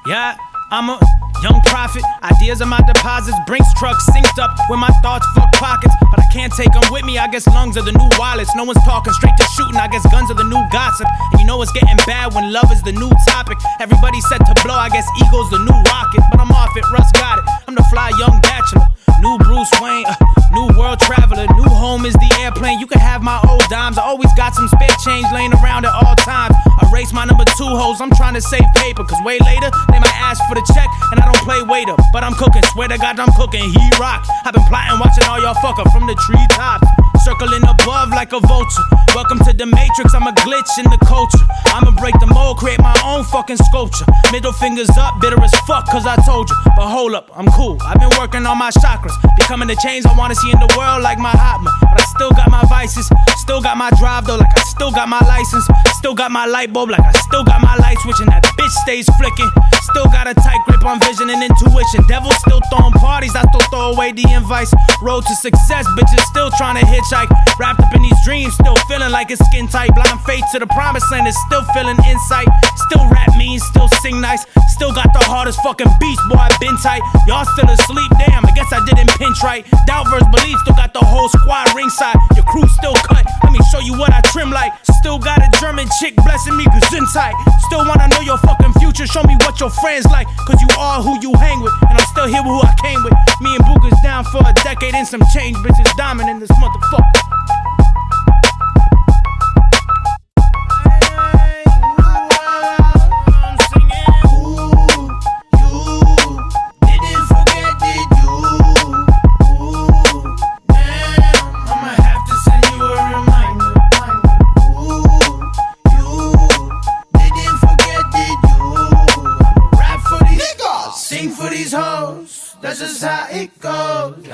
Yeah, I'm a young prophet. Ideas are my deposits. Brinks trucks synced up with my thoughts, fuck pockets. But I can't take them with me. I guess lungs are the new wallets. No one's talking straight to shooting. I guess guns are the new gossip. And you know it's getting bad when love is the new topic. Everybody's set to blow. I guess ego's the new rocket. But I'm off it. Russ got it. I'm the fly young bachelor. New Bruce Wayne, new world traveler. New home is the airplane. You can have my old dimes. I always got some spare change laying around at all times. I race my number 2 hoes. I'm trying to save paper. Cause way later, they might ask for the check. And I don't play waiter. But I'm cooking. Swear to God, I'm cooking. He rock. I've been plotting, watching all y'all fuck up from the treetops. Circling above like a vulture. Welcome to the Matrix. I'm a glitch in the culture. I'ma break the mold, create my own fucking sculpture. Middle fingers up, bitter as fuck, cause I told you. But hold up, I'm cool. I've been working on my chakras. Becoming the change I wanna see in the world like Mahatma. But I still got my vices. Still got my drive though, like I still got my license. Still got my light bulb, like I still got my light switch. And that bitch stays flicking. Still got a tight grip on vision and intuition. Devil still throwing parties, I still throw away the invites. Road to success, bitches still trying to hitchhike. Wrapped up in these dreams, still feeling like it's skin tight. Blind faith to the promised land is still feeling insight. Still rap mean, still sing nice. Still got the hardest fucking beats, boy, I been tight. Y'all still asleep, damn, I guess I didn't pinch right. Doubt versus belief, still got the whole squad ringside. Your crew still cut, let me show you what I trim like. Still got a German chick blessing me, gesundheit. Still wanna know your fucking future, show me what your friends like. Cause you are who you hang with, and I'm still here with who I came with. Me and Booker's down for a decade and some change, bitches dominant this motherfucker. Sing for these hoes, that's just how it goes.